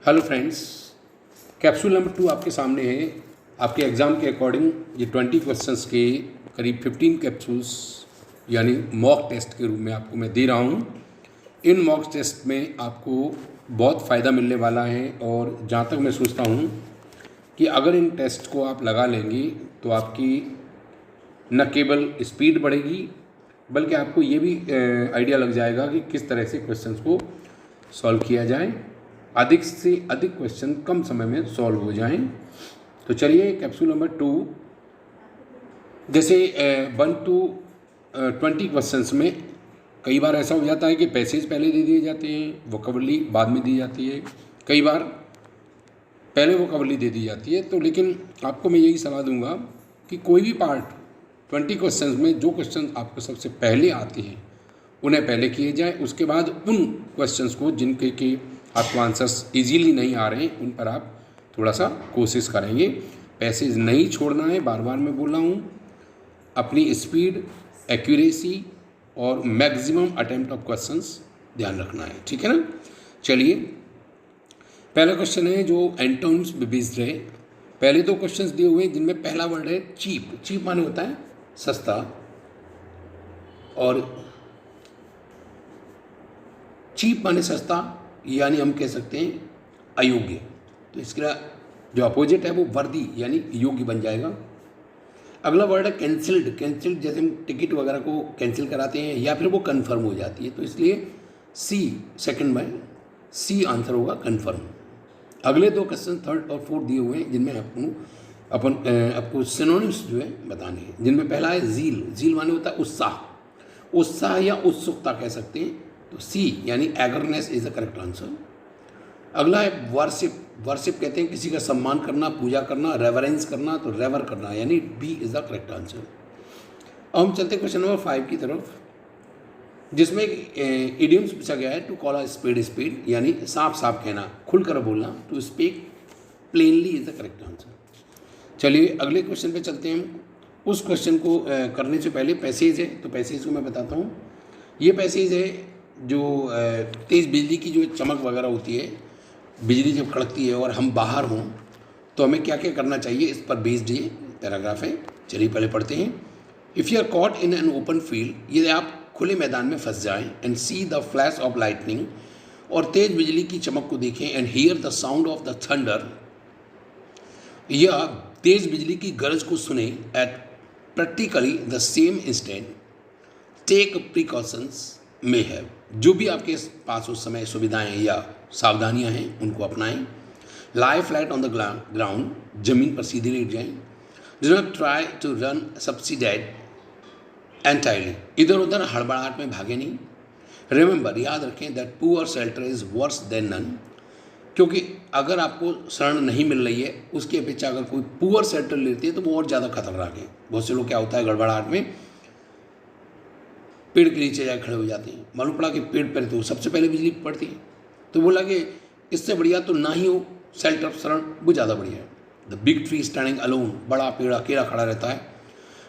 Hello friends, capsule number 2 आपके सामने है। आपके एग्ज़ाम के अकॉर्डिंग ये 20 क्वेश्चंस के करीब 15 कैप्सूल्स यानी मॉक टेस्ट के रूप में आपको मैं दे रहा हूँ। इन मॉक टेस्ट में आपको बहुत फ़ायदा मिलने वाला है और जहाँ तक मैं सोचता हूँ कि अगर इन टेस्ट को आप लगा लेंगे तो आपकी न केवल स्पीड बढ़ेगी बल्कि आपको ये भी आइडिया लग जाएगा कि किस तरह से क्वेश्चंस को सॉल्व किया जाए, अधिक से अधिक क्वेश्चन कम समय में सॉल्व हो जाएं। तो चलिए कैप्सूल नंबर 2, जैसे 1 to 20 क्वेश्चंस में कई बार ऐसा हो जाता है कि पैसेज पहले दे दिए जाते हैं, वोकैबुलरी बाद में दी जाती है, कई बार पहले वोकैबुलरी दे दी जाती है। तो लेकिन आपको मैं यही सलाह दूंगा कि कोई भी पार्ट 20 क्वेश्चंस में जो क्वेश्चन आपको सबसे पहले आते हैं उन्हें पहले किए जाए, उसके बाद उन क्वेश्चंस को जिनके कि आपको आंसर्स इजीली नहीं आ रहे हैं उन पर आप थोड़ा सा कोशिश करेंगे। पैसेज नहीं छोड़ना है, बार बार मैं बोल रहा हूँ। अपनी स्पीड, एक्यूरेसी और मैक्सिमम अटेम्प्ट ऑफ क्वेश्चंस ध्यान रखना है, ठीक है ना। चलिए, पहला क्वेश्चन है जो एंटोनिम्स पे बेस्ड है। पहले 2 क्वेश्चंस दिए हुए हैं जिनमें पहला वर्ड है चीप। चीप माने होता है सस्ता, और चीप माने सस्ता यानी हम कह सकते हैं अयोग्य। तो इसका जो अपोजिट है वो वर्दी यानी योग्य बन जाएगा। अगला वर्ड है कैंसिल्ड। कैंसिल्ड जैसे हम टिकट वगैरह को कैंसिल कराते हैं या फिर वो कन्फर्म हो जाती है, तो इसलिए सी सेकंड में सी आंसर होगा, कन्फर्म। अगले 2 क्वेश्चन 3rd और 4th दिए हुए हैं जिनमें आपको सिनोनिम्स जो है बताने हैं, जिनमें पहला है ज़ील। ज़ील माने होता है उत्साह, उत्साह या उत्सुकता कह सकते हैं, तो सी यानी एगरनेस इज द करेक्ट आंसर। अगला है वर्शिप। वर्शिप कहते हैं किसी का सम्मान करना, पूजा करना, रेवरेंस करना, तो रेवर करना यानी B is the correct answer. अब हम चलते हैं क्वेश्चन नंबर 5 की तरफ, जिसमें इडियम्स पूछा गया है to call a spade spade यानी साफ साफ कहना, खुलकर बोलना, to speak plainly is the correct answer. चलिए अगले क्वेश्चन पे चलते हैं हम। उस क्वेश्चन को करने से पहले पैसेज है, तो पैसेज को मैं बताता हूँ। ये पैसेज है जो तेज़ बिजली की जो चमक वगैरह होती है, बिजली जब कड़कती है और हम बाहर हों तो हमें क्या क्या करना चाहिए, इस पर बेस्ड ये पैराग्राफ है। चलिए पहले पढ़ते हैं। If you are caught in an open field, यदि आप खुले मैदान में फंस जाएं, and see the flash of lightning, और तेज़ बिजली की चमक को देखें, and hear the sound of the thunder, या तेज़ बिजली की गरज को सुने, at practically the same instant, take precautions में है। जो भी आपके पास उस समय सुविधाएं या सावधानियां हैं उनको अपनाएं। Lie flat on the ground, जमीन पर सीधे लेट जाएं। Do not try to run subsidized entirely, इधर उधर हड़बड़ाहट में भागे नहीं। रिमेंबर, याद रखें, that poor shelter is worse than none, क्योंकि अगर आपको शरण नहीं मिल रही है उसकी अपेक्षा अगर कोई पुअर शेल्टर लेती है तो वो और ज़्यादा खतरनाक है। बहुत से लोग क्या होता है गड़बड़ाहट में पेड़ के नीचे जाकर खड़े हो जाते हैं। मालूम पड़ा कि पेड़ पर तो सबसे पहले बिजली पड़ती है, तो बोला कि इससे बढ़िया तो ना ही हो शेल्टर, शरण, वो ज़्यादा बढ़िया है। The big tree standing alone, बड़ा पेड़ अकेला खड़ा रहता है,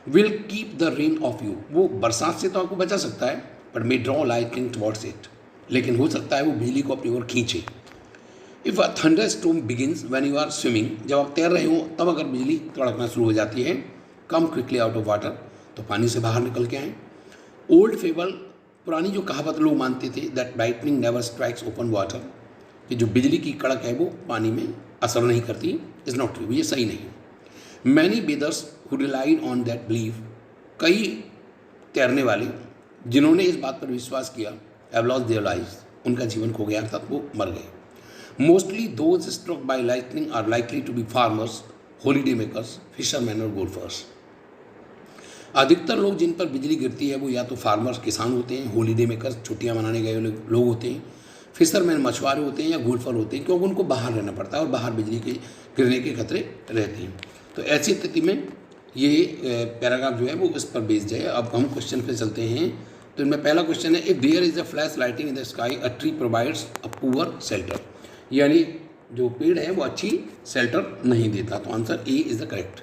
will keep the rain of you, वो बरसात से तो आपको बचा सकता है, but may draw lightning towards it, लेकिन हो सकता है वो बिजली को अपनी ओर खींचे। If a thunder storm begins when you are swimming, जब आप तैर रहे हो तब अगर बिजली कड़कना शुरू हो जाती है, कम क्विकली आउट ऑफ वाटर, तो पानी से बाहर निकल के आएँ। ओल्ड फेबल, पुरानी जो कहावत लोग मानते थे, that lightning never strikes open water, कि जो बिजली की कड़क है वो पानी में असर नहीं करती, इज़ नॉट ट्रू, ये सही नहीं। Many bathers who relied on that believe, कई तैरने वाले जिन्होंने इस बात पर विश्वास किया, हैव लॉस्ट देयर लाइव्स, उनका जीवन खो गया अर्थात वो मर गए। Mostly those struck by lightning are likely to be farmers, holiday makers, fishermen और गोल्फर्स। अधिकतर लोग जिन पर बिजली गिरती है वो या तो फार्मर्स, किसान होते हैं, हॉलीडे मेकर्स, छुट्टियां मनाने गए लोग होते हैं, फिशरमैन, मछुआरे होते हैं, या गोल्फर होते हैं, क्योंकि उनको बाहर रहना पड़ता है और बाहर बिजली के गिरने के खतरे रहते हैं। तो ऐसी स्थिति में ये पैराग्राफ जो है वो इस पर बेस्ड है। अब हम क्वेश्चन पे चलते हैं। तो इनमें पहला क्वेश्चन है, if there is a flash lighting in the sky, a tree provides a poor shelter, यानी जो पेड़ है वो अच्छी शेल्टर नहीं देता, तो answer A is the correct.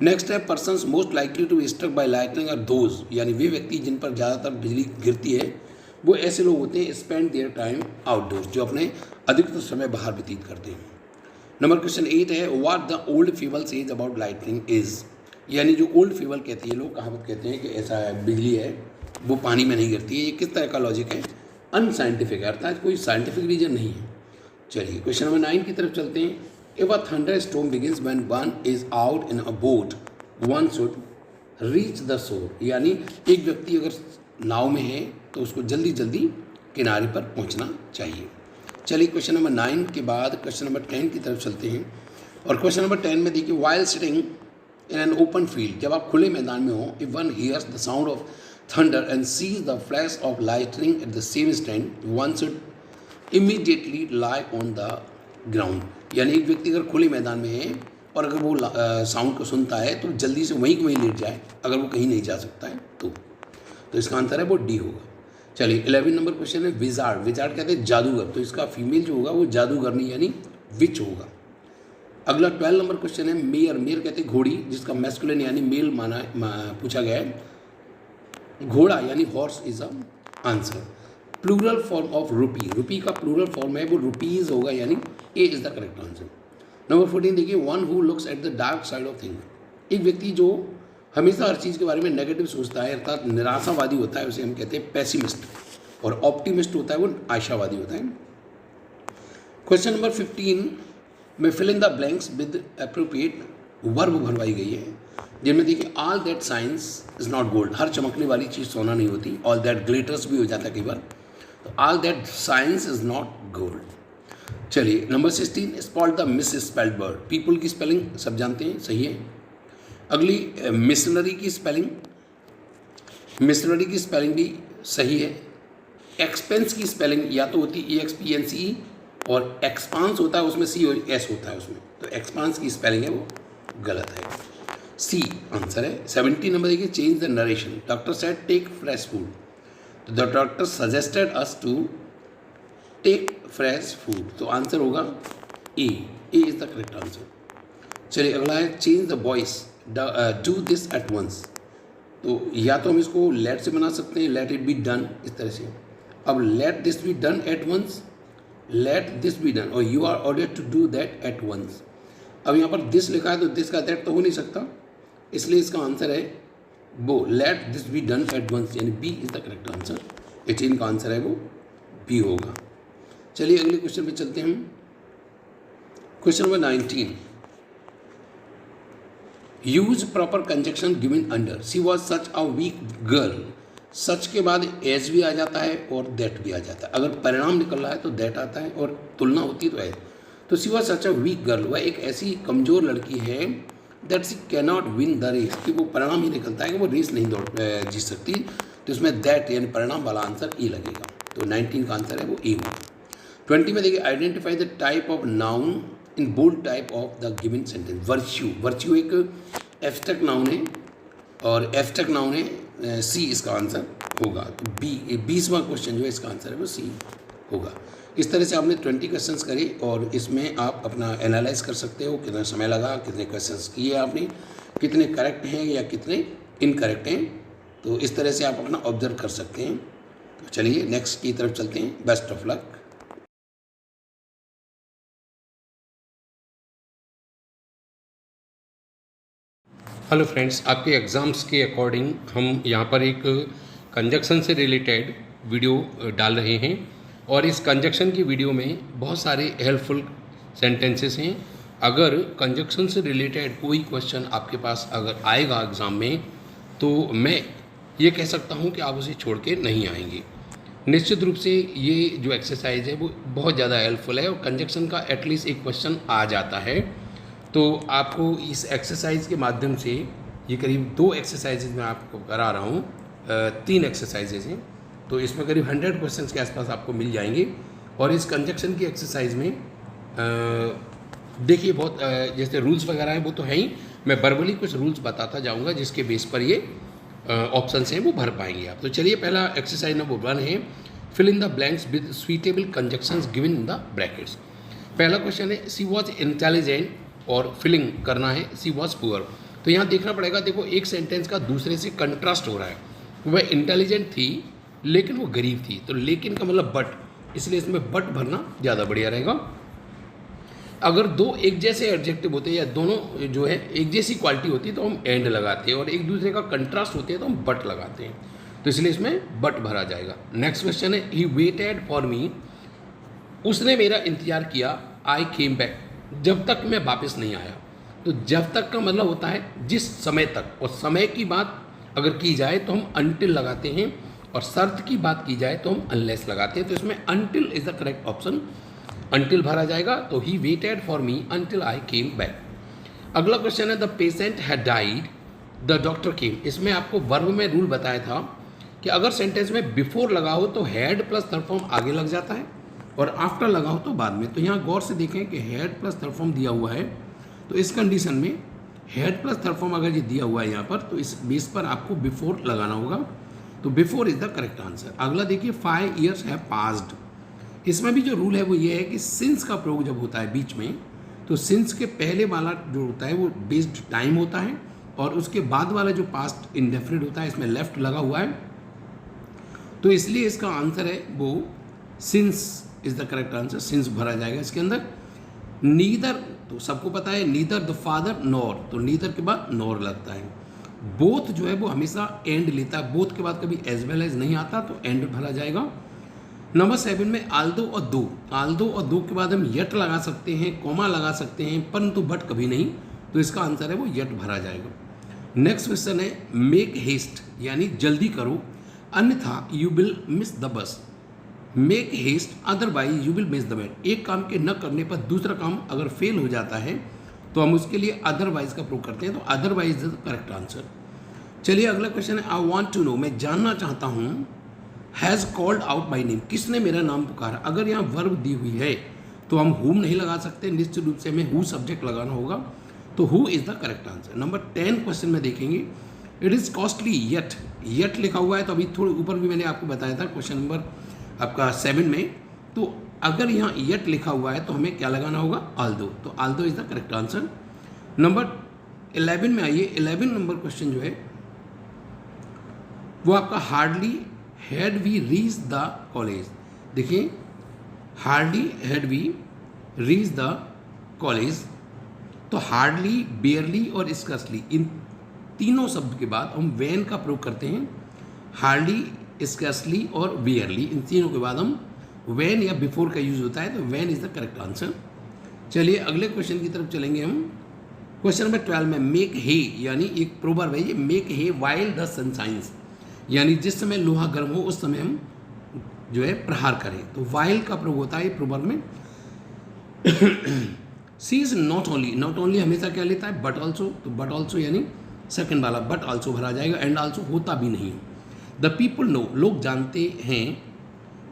Next है, persons most likely to be struck by lightning are those, यानी वे व्यक्ति जिन पर ज़्यादातर बिजली गिरती है वो ऐसे लोग होते हैं स्पेंड देयर टाइम आउटडोर्स, जो अपने अधिकतर समय बाहर व्यतीत करते हैं। नंबर क्वेश्चन 8 है, what the old feeble says about lightning is, यानी जो ओल्ड फीबल कहती है, लोग कहावत कहते हैं कि ऐसा है, बिजली है वो पानी में नहीं गिरती है, ये किस तरह का लॉजिक है? अनसाइंटिफिक है, अर्थात कोई साइंटिफिक रीजन नहीं है। चलिए क्वेश्चन नंबर 9 की तरफ चलते हैं। If a thunder storm begins when one is out in a boat one should reach the shore, यानी एक व्यक्ति अगर नाव में है तो उसको जल्दी जल्दी किनारे पर पहुंचना चाहिए। चलिए क्वेश्चन नंबर 9 के बाद क्वेश्चन नंबर 10 की तरफ चलते हैं। और क्वेश्चन नंबर 10 में देखिए, while sitting in an open field, जब आप खुले मैदान में हो, if one hears the sound of thunder and sees the flash of lightning at the same instant one should immediately lie on the ground, यानी एक व्यक्ति अगर खुले मैदान में है और अगर वो साउंड को सुनता है तो जल्दी से वहीं के वहीं लेट जाए, अगर वो कहीं नहीं जा सकता है तो इसका आंसर है वो डी होगा। चलिए 11 नंबर क्वेश्चन है, विजार्ड, विजार्ड कहते हैं जादूगर, तो इसका फीमेल जो होगा वो जादूगरनी यानी विच होगा। अगला 12 नंबर क्वेश्चन है, मेयर, मेयर कहते हैं घोड़ी, जिसका मैस्कुलिन यानी मेल पूछा गया है, घोड़ा यानी horse is a answer. Plural form of rupee, rupee का प्लूरल फॉर्म है वो रुपीज़ होगा, यानी A is the correct answer. Number 14 देखिए, one who looks at the dark side of thing, एक व्यक्ति जो हमेशा हर चीज़ के बारे में नेगेटिव सोचता है, अर्थात निराशावादी होता है, उसे हम कहते हैं पैसिमिस्ट, और ऑप्टिमिस्ट होता है वो आशावादी होता है। क्वेश्चन नंबर 15 में fill in the blanks with appropriate verb भरवाई गई है, जिनमें देखिए all that shines is not gold, हर चमकने वाली चीज़ सोना नहीं होती, ऑल दैट ग्लिटर्स भी हो जाता है कई बार, तो all that shines is not gold. चलिए number 16, spot the misspelled word, people की स्पेलिंग सब जानते हैं, सही है। अगली मिशनरी की स्पेलिंग, मिशनरी की स्पेलिंग भी सही है। एक्सपेंस की स्पेलिंग या तो होती EXPENCE और एक्सपांस होता है उसमें C और S होता है उसमें, तो एक्सपांस की स्पेलिंग है वो गलत है, C आंसर है। 17 नंबर देखिए, change the narration, doctor said take fresh food, तो the doctor suggested us to take fresh food, तो आंसर होगा A is the correct answer. चलिए अगला है, change the voice, do this at once, तो या तो हम इसको लेट से बना सकते हैं, लेट इट बी डन, इस तरह से। अब let this be done at once, let this be done, और you are ordered to do that at once. अब यहाँ पर दिस लिखा है तो दिस का दैट तो हो नहीं सकता, इसलिए इसका आंसर है वो let this be done at once, यानी B is the correct answer. 18 का आंसर है वो बी होगा। चलिए अगले क्वेश्चन पे चलते हैं हम। Question number 19, use proper conjunction given under, she was such a weak girl, such के बाद एज भी आ जाता है और दैट भी आ जाता है, अगर परिणाम निकल रहा है तो दैट आता है और तुलना होती है तो एज। तो she was such a weak girl, वह एक ऐसी कमज़ोर लड़की है that she cannot win the race, कि वो परिणाम ही निकलता है कि वो रेस नहीं जीत सकती, तो इसमें दैट यानी परिणाम वाला आंसर ई लगेगा, तो 19 का आंसर है वो ए होगा। 20 में देखिए, identify the type of noun in bold type of the given sentence, virtue, virtue एक एब्स्ट्रैक्ट नाउन है और एब्स्ट्रैक्ट नाउन है, सी इसका आंसर होगा, तो बी 20वां क्वेश्चन जो है इसका आंसर है वो सी होगा। इस तरह से आपने 20 क्वेश्चंस करे और इसमें आप अपना एनालाइज कर सकते हो, कितना समय लगा, कितने क्वेश्चंस किए आपने, कितने करेक्ट हैं या कितने इनकरेक्ट हैं, तो इस तरह से आप अपना ऑब्जर्व कर सकते हैं। तो चलिए नेक्स्ट की तरफ चलते हैं, best of luck. Hello friends, आपके एग्ज़ाम्स के अकॉर्डिंग हम यहाँ पर एक कंजक्शन से रिलेटेड वीडियो डाल रहे हैं और इस कंजक्शन की वीडियो में बहुत सारे हेल्पफुल सेंटेंसेस हैं। अगर कंजक्शन से रिलेटेड कोई क्वेश्चन आपके पास अगर आएगा एग्ज़ाम में तो मैं ये कह सकता हूँ कि आप उसे छोड़ के नहीं आएंगे। निश्चित रूप से ये जो एक्सरसाइज है वो बहुत ज़्यादा हेल्पफुल है और कंजक्शन का एटलीस्ट एक क्वेश्चन आ जाता है। तो आपको इस एक्सरसाइज के माध्यम से, ये करीब 2 एक्सरसाइजेज मैं आपको करा रहा हूँ, 3 एक्सरसाइजेज हैं, तो इसमें करीब 100 क्वेश्चंस के आसपास आपको मिल जाएंगे। और इस कंजक्शन की एक्सरसाइज में देखिए बहुत जैसे रूल्स वगैरह हैं वो तो है ही, मैं वर्बली कुछ रूल्स बताता जाऊँगा जिसके बेस पर ये ऑप्शंस हैं वो भर पाएंगे आप। तो चलिए पहला एक्सरसाइज नंबर 1 है, fill in the blanks with suitable conjunctions given in the brackets. पहला क्वेश्चन है, सी वॉज इंटेलिजेंट और फिलिंग करना है सी वॉज पुअर। तो यहाँ देखना पड़ेगा, देखो एक सेंटेंस का दूसरे से कंट्रास्ट हो रहा है, वह इंटेलिजेंट थी लेकिन वो गरीब थी। तो लेकिन का मतलब बट, इसलिए इसमें बट भरना ज़्यादा बढ़िया रहेगा। अगर दो एक जैसे एडजेक्टिव होते हैं या दोनों जो है एक जैसी क्वालिटी होती है तो हम एंड लगाते हैं, और एक दूसरे का कंट्रास्ट होते हैं तो हम बट लगाते हैं, तो इसलिए इसमें बट भरा जाएगा। नेक्स्ट क्वेश्चन है, ही वेटेड फॉर मी, उसने मेरा इंतजार किया, आई केम बैक, जब तक मैं वापस नहीं आया। तो जब तक का मतलब होता है जिस समय तक, और समय की बात अगर की जाए तो हम अनटिल लगाते हैं, और शर्त की बात की जाए तो हम अनलेस लगाते हैं। तो इसमें until is the correct option, until भरा जाएगा। तो he waited for me until I came back. अगला क्वेश्चन है, the patient had died, the doctor केम। इसमें आपको वर्ब में रूल बताया था कि अगर सेंटेंस में बिफोर लगा हो तो हैड प्लस थर्ड फॉर्म आगे लग जाता है, और आफ्टर लगा हो तो बाद में। तो यहाँ गौर से देखें कि हैड प्लस थर्ड फॉर्म दिया हुआ है, तो इस कंडीशन में हैड प्लस थर्ड फॉर्म अगर ये दिया हुआ है यहाँ पर, तो इस बेस पर आपको बिफोर लगाना होगा। तो before is the correct answer. अगला देखिए, 5 years हैव पास्ड। इसमें भी जो रूल है वो ये है कि सिंस का प्रयोग जब होता है बीच में, तो सिंस के पहले वाला जो होता है वो बेस्ड टाइम होता है, और उसके बाद वाला जो पास्ट इंडेफिनिट होता है इसमें लेफ्ट लगा हुआ है, तो इसलिए इसका आंसर है वो since is the correct answer. Since भरा जाएगा इसके अंदर। नीदर, तो सबको पता है नीदर द फादर नॉर, तो नीदर के बाद नॉर लगता है। बोथ जो है वो हमेशा एंड लेता है, बोथ के बाद कभी एज वेल एज नहीं आता, तो एंड भरा जाएगा। नंबर 7 में आल्दो और दो, आल्दो और दो के बाद हम यट लगा सकते हैं, कॉमा लगा सकते हैं, परंतु बट कभी नहीं, तो इसका आंसर है वो यट भरा जाएगा। नेक्स्ट क्वेश्चन है, मेक हेस्ट, यानी जल्दी करो, अन्यथा you will miss the bus. Make haste otherwise you will miss the bat. एक काम के न करने पर दूसरा काम अगर फेल हो जाता है तो हम उसके लिए अदरवाइज का प्रयोग करते हैं, तो otherwise is the correct answer. चलिए अगला क्वेश्चन है, आई वॉन्ट टू नो, मैं जानना चाहता हूँ, has called out my name, किसने मेरा नाम पुकारा। अगर यहाँ वर्ब दी हुई है तो हम हुम नहीं लगा सकते, निश्चित रूप से हमें हु सब्जेक्ट लगाना होगा, तो who is the correct answer. Number 10 question में देखेंगे, it is costly yet, yet लिखा हुआ है, तो अभी थोड़े ऊपर भी मैंने आपको बताया था क्वेश्चन नंबर आपका 7 में, तो अगर यहाँ येट लिखा हुआ है तो हमें क्या लगाना होगा, आल्दो, तो Aldous is the correct answer. Number 11 में आइए, 11 नंबर क्वेश्चन जो है वो आपका hardly had we reach the college. देखिए, hardly had we reach the college, तो हार्डली, बेयरली और स्कर्सली, इन तीनों शब्द के बाद हम वैन का प्रयोग करते हैं। हार्डली, स्कर्सली और बेयरली, इन तीनों के बाद हम वैन या बिफोर का यूज होता है, तो when is the correct answer. चलिए अगले क्वेश्चन की तरफ चलेंगे हम। क्वेश्चन नंबर 12 में मेक हे, यानी एक प्रोवर्ब है ये, make hay while the sun shines, यानी जिस समय लोहा गर्म हो उस समय हम जो है प्रहार करें, तो वाइल का प्रयोग होता है प्रोवर्ब में। She is not only, not only हमेशा क्या लेता है, बट ऑल्सो, तो बट ऑल्सो यानी सेकंड वाला बट ऑल्सो भरा जाएगा, एंड ऑल्सो होता भी नहीं। द पीपल नो, लोग जानते हैं,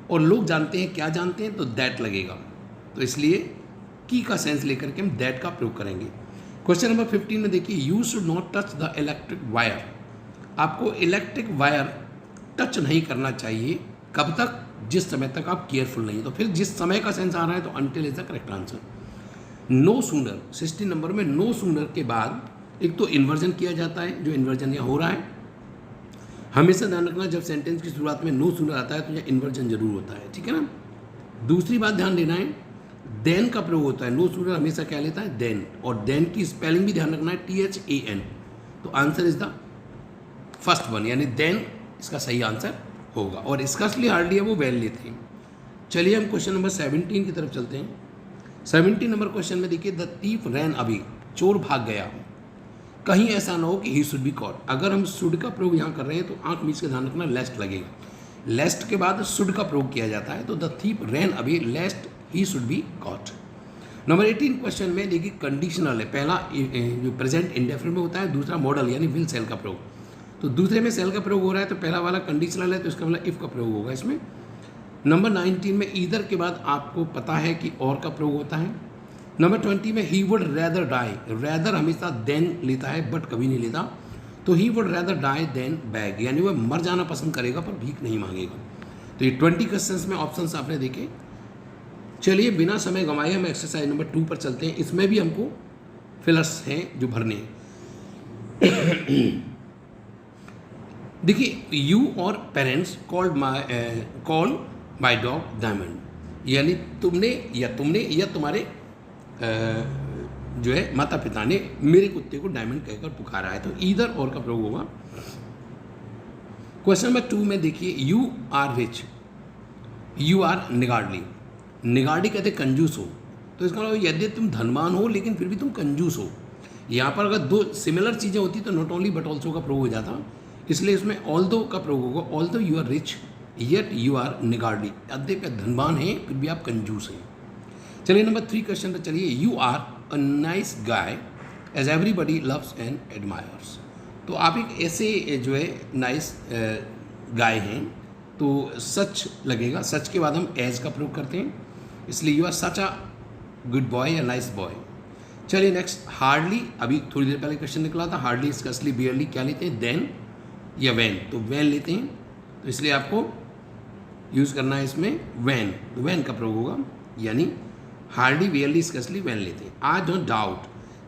और लोग जानते हैं, क्या जानते हैं, तो दैट लगेगा, तो इसलिए की का सेंस लेकर के हम दैट का प्रयोग करेंगे। क्वेश्चन नंबर 15 में देखिए, you should not touch the electric wire, आपको इलेक्ट्रिक वायर टच नहीं करना चाहिए, कब तक, जिस समय तक आप केयरफुल नहीं, तो फिर जिस समय का सेंस आ रहा है तो until is the correct answer. No sooner, 16 number में नो सूनर के बाद एक तो इन्वर्जन किया जाता है, जो इन्वर्जन यहाँ हो रहा है, हमेशा ध्यान रखना जब सेंटेंस की शुरुआत में नो सूनर आता है तो यह इन्वर्जन जरूर होता है, ठीक है ना। दूसरी बात ध्यान देना है, देन का प्रयोग होता है, नो सूनर हमेशा क्या लेता है, देन, और देन की स्पेलिंग भी ध्यान रखना है, THAN, तो answer is the first one, यानी देन इसका सही आंसर होगा, और इसका असली हार्डली है वो वेल लेते हैं। चलिए हम क्वेश्चन नंबर 17 की तरफ चलते हैं। 17 नंबर क्वेश्चन में देखिए, द थीफ रैन अवे, चोर भाग गया, कहीं ऐसा ना हो कि ही शुड बी कॉट। अगर हम शुड का प्रयोग यहाँ कर रहे हैं तो आंख मीच के ध्यान रखना, लेस्ट लगेगा, लेस्ट के बाद शुड का प्रयोग किया जाता है, तो the thief ran away lest he should be caught. Number 18 question में देखिए, कंडीशनल है, पहला जो प्रेजेंट इंडेफिनिट में होता है, दूसरा मॉडल यानी विल सेल का प्रयोग, तो दूसरे में सेल का प्रयोग हो रहा है, तो पहला वाला कंडीशनल है, तो इसका मतलब इफ़ का प्रयोग होगा इसमें। नंबर 19 में ईदर के बाद आपको पता है कि और का प्रयोग होता है। नंबर 20 में he would rather die, rather हमेशा देन लेता है, बट कभी नहीं लेता, तो he would rather die than beg, यानी वह मर जाना पसंद करेगा पर भीख नहीं मांगेगा। तो ये 20 क्वेश्चंस में ऑप्शंस आपने देखे। चलिए बिना समय गंवाए हम एक्सरसाइज नंबर 2 पर चलते हैं, इसमें भी हमको फिलर्स हैं जो भरने हैं। देखिए यू और parents call my dog diamond, यानी तुमने या तुम्हारे जो है माता पिता ने मेरे कुत्ते को डायमंड कहकर पुकारा है, तो ईदर और का प्रयोग होगा। क्वेश्चन नंबर 2 में देखिए you are rich, you are niggardly. Niggardly कहते कंजूस हो, तो इसका मतलब यदि तुम धनवान हो लेकिन फिर भी तुम कंजूस हो। यहाँ पर अगर दो सिमिलर चीज़ें होती तो नॉट ओनली बट ऑल्सो का प्रयोग हो जाता, इसलिए इसमें ऑल्दो का प्रयोग होगा। Although you are rich yet you are niggardly, यद्यपि आप धनवान हैं फिर भी आप कंजूस हैं। चलिए नंबर 3 क्वेश्चन पर चलिए। You are a nice guy as everybody loves and admires, तो आप एक ऐसे जो है नाइस गाय हैं, तो सच लगेगा, सच के बाद हम एज का प्रयोग करते हैं, इसलिए you are such a good boy या नाइस बॉय। चलिए नेक्स्ट हार्डली, अभी थोड़ी देर पहले क्वेश्चन निकला था, हार्डली स्कसली बियरली क्या लेते हैं, देन या वैन, तो वैन लेते हैं, तो इसलिए आपको यूज़ करना है इसमें वैन, तो वैन का प्रयोग होगा, यानी हार्डली बियरली स्कसली वैन लेते हैं। आई डोंट डाउट,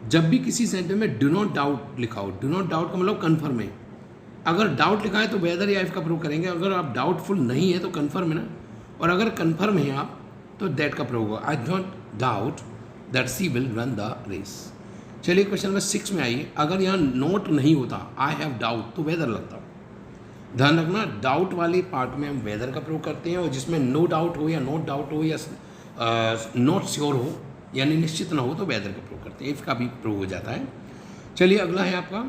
जब भी किसी सेंटेंस में डू नॉट डाउट लिखा हो, डू नॉट डाउट का मतलब कन्फर्म है, अगर डाउट लिखा है तो वेदर या इफ का प्रयोग करेंगे, अगर आप डाउटफुल नहीं है तो कन्फर्म है ना, और अगर कन्फर्म है आप तो दैट का प्रयोग होगा। I don't doubt that she will run the race. चलिए क्वेश्चन नंबर 6 में आइए। अगर यहाँ नोट नहीं होता आई हैव डाउट तो वेदर लगता, ध्यान रखना डाउट वाले पार्ट में हम वेदर का प्रयोग करते हैं, और जिसमें नो डाउट हो या नोट डाउट हो या नॉट श्योर हो यानी निश्चित ना हो तो वेदर का प्रयोग करते हैं, इफ का भी प्रयोग हो जाता है। चलिए अगला है आपका,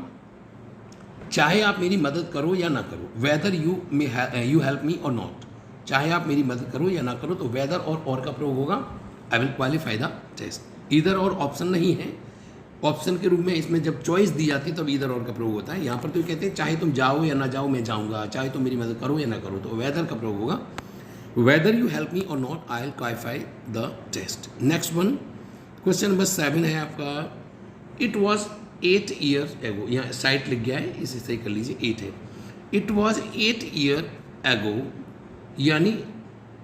चाहे आप मेरी मदद करो या ना करो, whether you help me or not, चाहे आप मेरी मदद करो या ना करो तो वेदर और का प्रयोग होगा। I will qualify the test. इधर और ऑप्शन नहीं है, ऑप्शन के रूप में इसमें जब चॉइस दी जाती है तब इधर और का प्रयोग होता है। यहाँ पर तो कहते हैं चाहे तुम जाओ या ना जाओ मैं जाऊँगा, चाहे तुम मेरी मदद करो या ना करो, तो वेदर का प्रयोग होगा। Whether you help me or not I will qualify the test. Next one question number 7 है आपका। इट वॉज 8 ईयर्स एगो, यहाँ साइट लिख गया है इसे सही कर लीजिए, 8 है। इट वॉज 8 ईयर एगो, यानी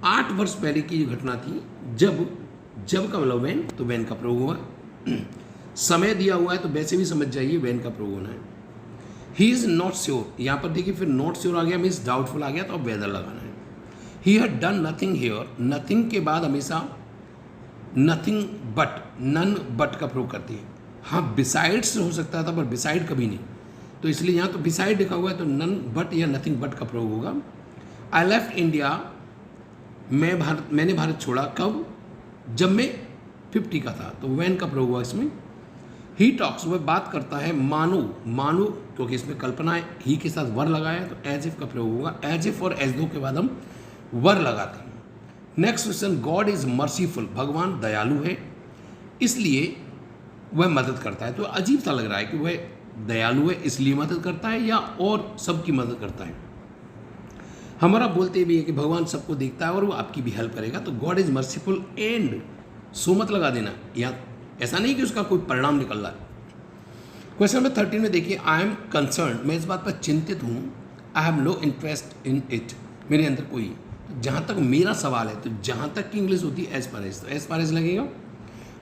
8 वर्ष पहले की घटना थी, जब का मतलब वैन, तो वैन का प्रयोग हुआ। समय दिया हुआ है तो वैसे भी समझ जाइए वैन का प्रयोग होना है। ही इज़ नॉट श्योर, यहाँ पर देखिए फिर नॉट श्योर आ गया मीन्स डाउटफुल आ गया, तो अब वेदर लगाना है। He had done nothing here, nothing के बाद हमेशा नथिंग बट, नन बट का प्रयोग करती है। हाँ बिसाइड्स हो सकता था पर बिसाइड कभी नहीं, तो इसलिए यहाँ तो बिसाइड लिखा हुआ है तो नन बट या नथिंग बट का प्रयोग होगा। आई लेफ्ट इंडिया, मैंने भारत छोड़ा कब, जब मैं 50 का था, तो वैन का प्रयोग हुआ इसमें। ही टॉक्स, वह बात करता है, मानो क्योंकि इसमें कल्पना है, ही के साथ वर लगाया है तो एज इफ का प्रयोग होगा। एज इफ और एज दो के बाद हम वर लगाते हैं। Next question, God is merciful, भगवान दयालु है इसलिए वह मदद करता है। तो अजीब सा लग रहा है कि वह दयालु है इसलिए मदद करता है या और सबकी मदद करता है। हमारा बोलते भी है कि भगवान सबको देखता है और वो आपकी भी हेल्प करेगा, तो God is merciful and so मत लगा देना, या ऐसा नहीं कि उसका कोई परिणाम निकल रहा है। क्वेश्चन नंबर 13 में देखिए, आई एम कंसर्न, मैं इस बात पर चिंतित हूँ। I have no interest in it, मेरे अंदर कोई, तो जहाँ तक मेरा सवाल है, तो जहाँ तक की इंग्लिश होती है एज पर एज, तो एज पर एज लगेगा।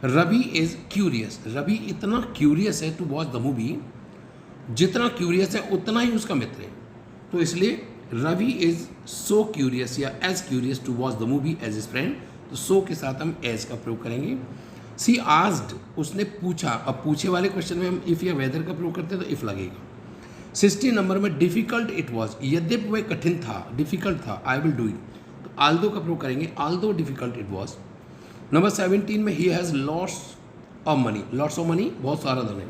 रवि इज क्यूरियस, रवि इतना क्यूरियस है टू वॉच द मूवी, जितना क्यूरियस है उतना ही उसका मित्र है, तो इसलिए रवि इज सो क्यूरियस या as curious to watch the movie as his friend, तो सो के साथ हम एज का प्रयोग करेंगे। सी आस्क्ड, उसने पूछा, अब पूछे वाले क्वेश्चन में हम इफ या वेदर का प्रयोग करते हैं तो इफ लगेगा। 60 नंबर में डिफिकल्ट इट वॉज, यद्यपि वह कठिन था, डिफिकल्ट था, आई विल डू इट, तो आल्दो का प्रयोग करेंगे, Aldous difficult it was. Number 17 में he has lots of money, lots of money बहुत सारा धन है,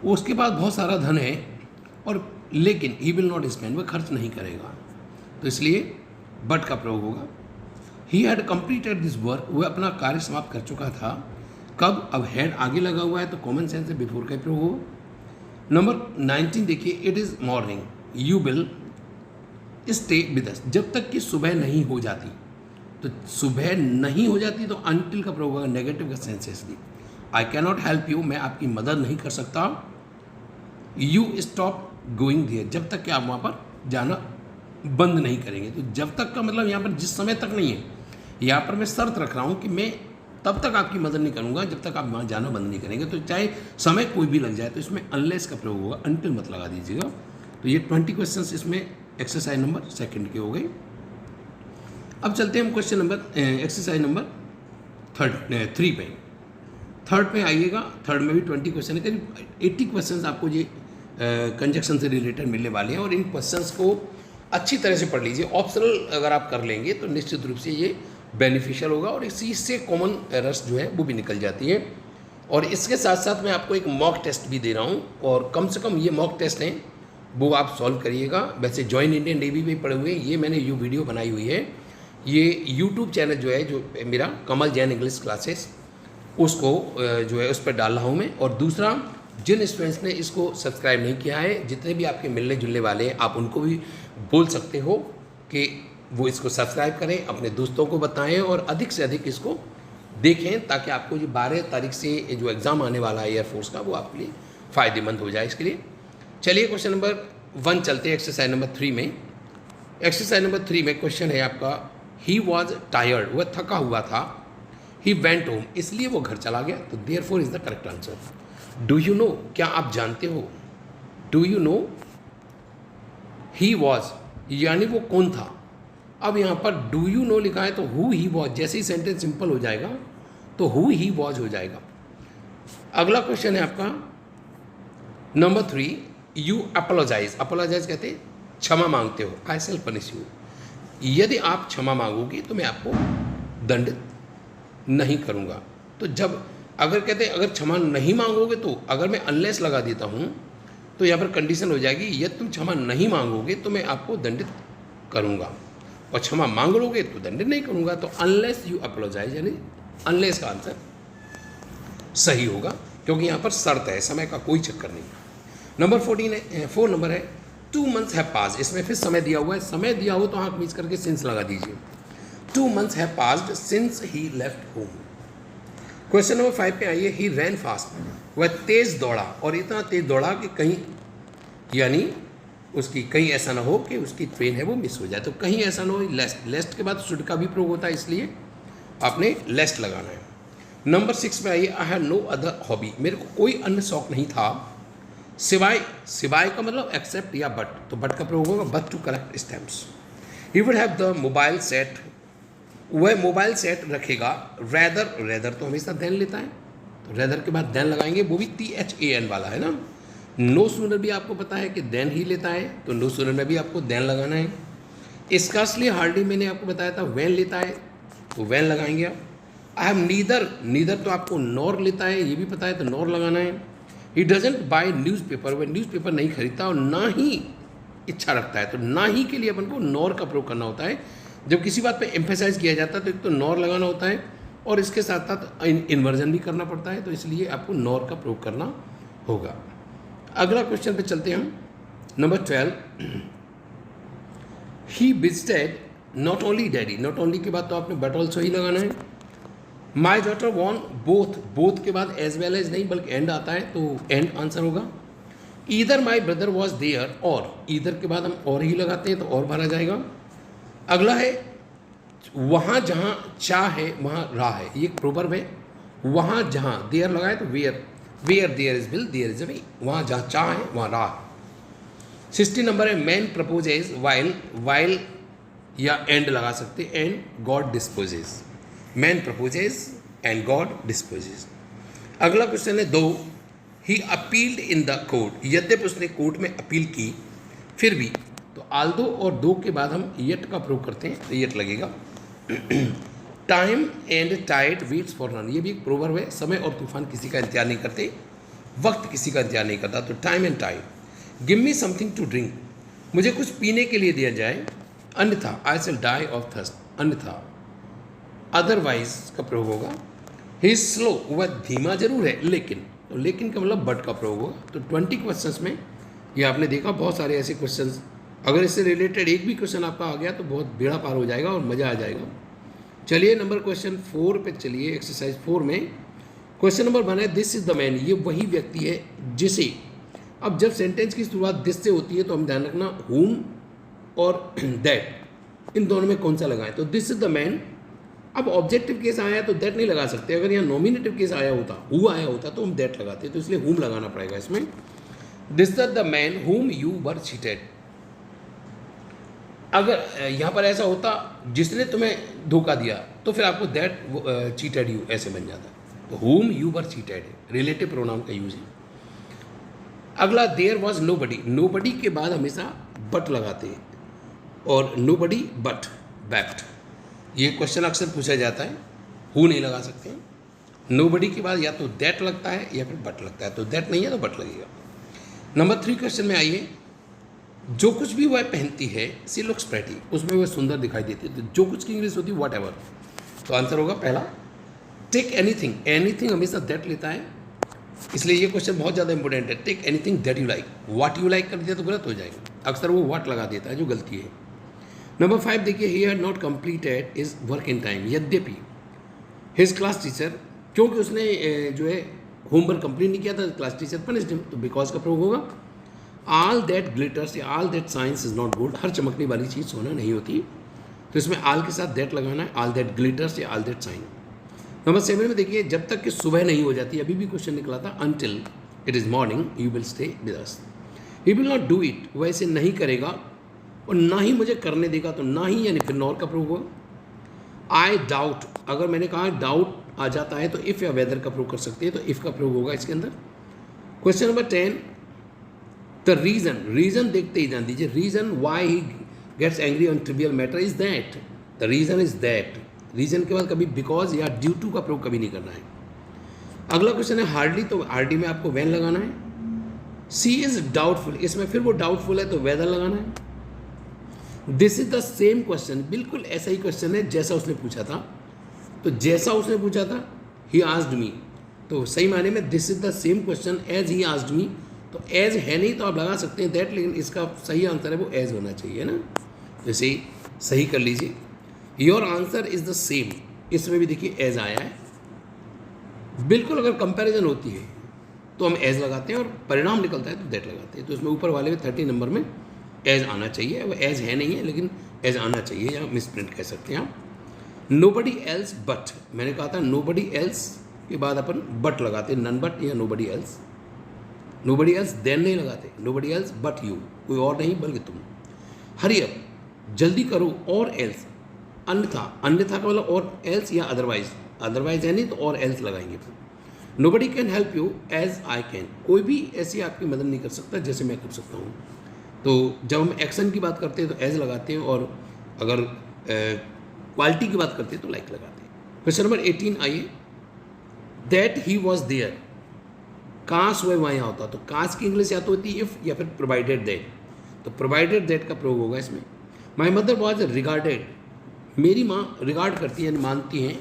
उसके पास बहुत सारा धन है और लेकिन ही विल नॉट स्पेंड, वह खर्च नहीं करेगा, तो इसलिए बट का प्रयोग होगा। He had completed this work, वह अपना कार्य समाप्त कर चुका था, कब, अब हैड आगे लगा हुआ है तो कॉमन सेंस से बिफोर का प्रयोग होगा। नंबर 19 देखिए, it is morning, you will stay with us, जब तक कि सुबह नहीं हो जाती, तो सुबह नहीं हो जाती तो अनटिल का प्रयोग होगा, नेगेटिव का सेंसेसली। I can not help you, मैं आपकी मदद नहीं कर सकता। यू स्टॉप गोइंग देयर, जब तक कि आप वहाँ पर जाना बंद नहीं करेंगे, तो जब तक का मतलब यहाँ पर जिस समय तक नहीं है, यहाँ पर मैं शर्त रख रहा हूँ कि मैं तब तक आपकी मदद नहीं करूँगा जब तक आप वहाँ जाना बंद नहीं करेंगे, तो चाहे समय कोई भी लग जाए, तो इसमें अनलेस का प्रयोग होगा, अनटिल मत लगा दीजिएगा। तो ये 20 क्वेश्चंस इसमें एक्सरसाइज नंबर सेकंड के हो गए। अब चलते हैं हम क्वेश्चन नंबर एक्सरसाइज नंबर 3 पे। थर्ड पे आइएगा, थर्ड में भी 20 क्वेश्चन है, करीब 80 क्वेश्चन आपको ये कंजक्शन से रिलेटेड मिलने वाले हैं और इन क्वेश्चंस को अच्छी तरह से पढ़ लीजिए। ऑप्शनल अगर आप कर लेंगे तो निश्चित रूप से ये बेनिफिशियल होगा और इसी से कॉमन एरर्स जो है वो भी निकल जाती है। और इसके साथ साथ मैं आपको एक मॉक टेस्ट भी दे रहा हूँ और कम से कम ये मॉक टेस्ट हैं वो आप सॉल्व करिएगा। वैसे जॉइन इंडियन नेवी में पढ़े हुए हैं, ये मैंने वीडियो बनाई हुई है, ये यूट्यूब चैनल जो है जो मेरा कमल जैन इंग्लिश क्लासेस उसको जो है उस पर डाल रहा हूँ मैं। और दूसरा, जिन स्टूडेंट्स ने इसको सब्सक्राइब नहीं किया है, जितने भी आपके मिलने जुलने वाले हैं, आप उनको भी बोल सकते हो कि वो इसको सब्सक्राइब करें, अपने दोस्तों को बताएं और अधिक से अधिक इसको देखें ताकि आपको जो 12 तारीख से जो एग्ज़ाम आने वाला है एयरफोर्स का वो आपके लिए फ़ायदेमंद हो जाए। इसके लिए चलिए क्वेश्चन नंबर 1 चलते हैं एक्सरसाइज नंबर 3 में। एक्सरसाइज नंबर 3 में क्वेश्चन है आपका, ही वॉज टायर्ड, वह थका हुआ था, ही वेंट होम, इसलिए वो घर चला गया, तो therefore is the correct answer. Do you know, क्या आप जानते हो, do you know he was यानी वो कौन था। अब यहाँ पर डू यू नो लिखा है तो हु ही वॉज, जैसे ही सेंटेंस सिंपल हो जाएगा तो हु ही वॉज हो जाएगा। अगला क्वेश्चन है आपका नंबर 3, यू अपोलोजाइज, अपोलोजाइज कहते हैं क्षमा मांगते हो, आई शैल पनिश यू, यदि आप क्षमा मांगोगे तो मैं आपको दंडित नहीं करूँगा। तो जब अगर कहते हैं अगर क्षमा नहीं मांगोगे तो अगर मैं अनलेस लगा देता हूँ तो यहाँ पर कंडीशन हो जाएगी, यदि तुम क्षमा नहीं मांगोगे तो मैं आपको दंडित करूँगा, और क्षमा मांग लोगे तो दंडित नहीं करूँगा। तो अनलेस यू अपोलोजाइज यानी अनलेस का आंसर सही होगा, क्योंकि यहाँ पर शर्त है, समय का कोई चक्कर नहीं। नंबर 4 नंबर है 2 months हैव पास्ड, इसमें फिर समय दिया हुआ है, समय दिया हो तो आँख मीच करके सिंस लगा दीजिए। 2 months have passed since he left home. Question number 5 पे आइए, ही रैन फास्ट, वह तेज़ दौड़ा, और इतना तेज़ दौड़ा कि कहीं यानी उसकी कहीं ऐसा ना हो कि उसकी ट्रेन है वो मिस हो जाए, तो कहीं ऐसा ना हो, लेस्ट, लेस्ट के बाद शुड का भी प्रयोग होता है, इसलिए आपने लेस्ट लगाना है। नंबर 6 पे आइए, I have no other hobby, मेरे को कोई अन्य शौक नहीं था सिवाय, सिवाय का मतलब एक्सेप्ट या बट, तो बट का प्रयोग होगा but to correct stamps. He would have the mobile set, वह मोबाइल सेट रखेगा, रैदर, रैदर तो हमेशा देन लेता है तो रैदर के बाद देन लगाएंगे, वो भी THAN वाला है ना। नो सूनर भी आपको पता है कि देन ही लेता है, तो नो सूनर में भी आपको देन लगाना है। स्कार्सली हार्डली मैंने आपको बताया था वैन लेता है तो वैन लगाएंगे आप। आई हैव नीदर, नीदर तो आपको नॉर लेता है ये भी पता है तो नॉर लगाना है। ही डजेंट बाय न्यूज़पेपर, वह न्यूज़पेपर नहीं खरीदता और ना ही इच्छा रखता है, तो ना ही के लिए अपन को नॉर का प्रयोग करना होता है। जब किसी बात पे एम्फेसाइज किया जाता है तो एक तो नॉर लगाना होता है और इसके साथ साथ इन्वर्जन भी करना पड़ता है, तो इसलिए आपको नॉर का प्रयोग करना होगा। अगला क्वेश्चन पे चलते हैं हम, number 12, he visited not only daddy, not only के बाद तो आपने बट ऑल्सो ही लगाना है। My daughter won both, both के बाद एज वेल एज नहीं बल्कि एंड आता है तो एंड आंसर होगा। Either my brother was there, और ईदर के बाद हम और ही लगाते हैं तो और भरा जाएगा। अगला है वहाँ जहाँ चाह है वहाँ राह है, ये एक प्रोवर्ब है, वहाँ जहाँ देयर लगाए तो where, where there is will there is a way, वहाँ जहाँ चाह है वहाँ राह। 60 नंबर है, मैन प्रपोजेज वाइल, वाइल या एंड लगा सकते, and god disposes, man proposes and god disposes. अगला क्वेश्चन है 2, he appealed in the court, यद्यपि उसने कोर्ट में अपील की फिर भी, तो आल्दो और दो के बाद हम येट का प्रयोग करते हैं तो येट लगेगा। Time and tide waits for none, ये भी एक प्रोवर्ब है, समय और तूफान किसी का इंतजार नहीं करते, वक्त किसी का इंतजार नहीं करता, तो time and tide. Give me something to drink, मुझे कुछ पीने के लिए दिया जाए, अन्यथा I shall die of thirst, अन्यथा अदरवाइज का प्रयोग होगा। ही स्लो, वह धीमा जरूर है लेकिन, तो लेकिन का मतलब बट का प्रयोग होगा। तो 20 क्वेश्चंस में ये आपने देखा बहुत सारे ऐसे क्वेश्चंस, अगर इससे रिलेटेड एक भी क्वेश्चन आपका आ गया तो बहुत बेड़ा पार हो जाएगा और मज़ा आ जाएगा। चलिए नंबर क्वेश्चन 4 पे चलिए, एक्सरसाइज 4 में क्वेश्चन नंबर 1 है, दिस इज द मैन, ये वही व्यक्ति है जिसे, अब जब सेंटेंस की शुरुआत दिस से होती है तो हम ध्यान रखना हुम और दैट इन दोनों में कौन सा लगाएं, तो दिस इज द मैन। अब ऑब्जेक्टिव केस आया तो दैट नहीं लगा सकते, अगर यहाँ नॉमिनेटिव केस आया होता, हु आया होता तो हम दैट लगाते, तो इसलिए हुम लगाना पड़ेगा इसमें। दिस इज द मैन हुम यू वर चीटेड। अगर यहाँ पर ऐसा होता जिसने तुम्हें धोखा दिया, तो फिर आपको दैट चीटेड यू ऐसे बन जाता। तो whom you were cheated relative pronoun का यूज है। अगला there was nobody. Nobody के बाद हमेशा बट लगाते हैं, और नो बडी बट बैप्ट। ये क्वेश्चन अक्सर पूछा जाता है, हु नहीं लगा सकते हैं। नो बडी के बाद या तो दैट लगता है या फिर बट लगता है, तो दैट नहीं है तो बट लगेगा। नंबर 3 क्वेश्चन में आइए। जो कुछ भी वह पहनती है सी लुक्स प्रेटी, उसमें वह सुंदर दिखाई देती है। तो जो कुछ की इंग्लिश होती है वॉट एवर, तो आंसर होगा पहला टेक एनीथिंग। एनीथिंग हमेशा दैट लेता है, इसलिए ये क्वेश्चन बहुत ज़्यादा इंपॉर्टेंट है। Take anything that you like, what you like कर दिया तो गलत हो जाएगा, अक्सर वो व्हाट लगा देता है जो गलती है। नंबर 5 देखिए, he had not completed his work in time, यद्यपि हिज क्लास टीचर, क्योंकि उसने जो है होमवर्क कंप्लीट नहीं किया था, क्लास टीचर पनिश्ड हिम, तो बिकॉज का प्रयोग होगा। ऑल दैट ग्लिटर्स या all that shines is not gold, हर चमकने वाली चीज़ सोना नहीं होती, तो इसमें ऑल के साथ दैट लगाना है, ऑल दैट ग्लिटर्स या ऑल दैट साइन। नंबर 7 में देखिए, जब तक कि सुबह नहीं हो जाती, अभी भी क्वेश्चन निकला था, until it is morning you will stay with us. He will not do it, वह इसे नहीं करेगा और ना ही मुझे करने देगा, तो ना ही यानी फिर नॉर का प्रयोग होगा। आई डाउट, अगर मैंने कहा डाउट आ जाता है तो इफ़ या वेदर का प्रयोग कर सकते हैं, तो इफ़ का प्रयोग होगा इसके अंदर। Question number 10, the reason, reason देखते ही जान दीजिए, reason why he gets angry on trivial matter is that, the reason is that. Reason के बाद कभी बिकॉज या ड्यू टू का प्रयोग कभी नहीं करना है। अगला क्वेश्चन है हार्डली, तो हार्डली में आपको वैन लगाना है। सी इज डाउटफुल, इसमें फिर वो डाउटफुल है तो वेदर लगाना है। This is the same question, बिल्कुल ऐसा ही क्वेश्चन है जैसा उसने पूछा था, तो जैसा उसने पूछा था ही आस्क्ड मी, तो सही माने में this is the same question as he asked me, तो एज है नहीं तो आप लगा सकते हैं दैट, लेकिन इसका सही आंसर है वो एज होना चाहिए ना, जैसे ही सही कर लीजिए। Your answer is the same, इसमें भी देखिए एज आया है, बिल्कुल अगर कंपैरिजन होती है तो हम एज लगाते हैं और परिणाम निकलता है तो दैट लगाते हैं, तो इसमें ऊपर वाले में 30 नंबर में एज आना चाहिए, वो एज है नहीं है लेकिन एज आना चाहिए, या मिसप्रिंट कह सकते हैं आप। नोबडी एल्स बट, मैंने कहा था नोबडी एल्स के बाद अपन बट लगाते हैं, नन बट या nobody else. Nobody else than नहीं लगाते, नोबडी एल्स बट यू, कोई और नहीं बल्कि तुम। हरी अप, जल्दी करो, और एल्स, अन्यथा, अन्यथा का मतलब और एल्स या अदरवाइज, अदरवाइज है नहीं तो और एल्स लगाएंगे। Nobody can help you as I can, कोई भी ऐसी आपकी मदद नहीं कर सकता जैसे मैं कर सकता हूँ। तो जब हम एक्शन की बात करते हैं तो एज लगाते हैं, और अगर क्वालिटी की बात करते हैं तो लाइक लगाते हैं। क्वेश्चन नंबर 18 आइए। दैट ही वॉज देयर, काश वह वहाँ होता, तो काश की इंग्लिश या तो होती है इफ़ या फिर प्रोवाइडेड दैट, तो प्रोवाइडेड दैट का प्रयोग होगा इसमें। माई मदर वॉज रिगार्डेड, मेरी माँ रिगार्ड करती है, मानती हैं,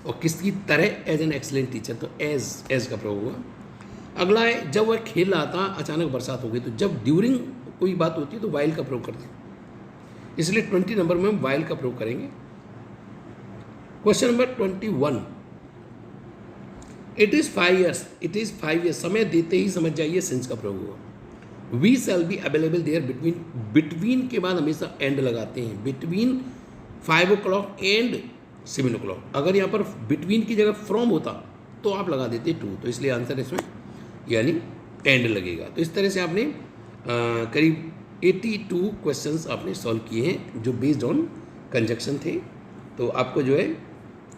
और किसकी तरह एज एन एक्सलेंट टीचर, तो एज का प्रयोग होगा। अगला है, जब वह खेल रहा था अचानक बरसात हो गई, तो जब ड्यूरिंग कोई बात होती है तो वाइल का प्रयोग करते हैं, इसलिए 20 नंबर में हम वाइल का प्रयोग करेंगे। Question number 21, it is 5 years, it is 5 years, समय देते ही समझ जाइए सिंस का प्रयोग होगा। We shall be available there between, between के बाद हमेशा एंड लगाते हैं, बिटवीन 5 o'clock एंड 7 o'clock। अगर यहाँ पर बिटवीन की जगह फ्रॉम होता तो आप लगा देते 2, तो इसलिए आंसर इसमें यानी एंड लगेगा। तो इस तरह से आपने करीब 82 क्वेश्चंस आपने सॉल्व किए हैं जो बेस्ड ऑन कंजक्शन थे। तो आपको जो है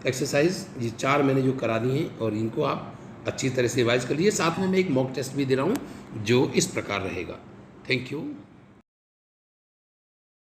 एक्सरसाइज ये 4 मैंने जो करा दी हैं, और इनको आप अच्छी तरह से रिवाइज कर लीजिए। साथ में मैं एक मॉक टेस्ट भी दे रहा हूँ जो इस प्रकार रहेगा। Thank you.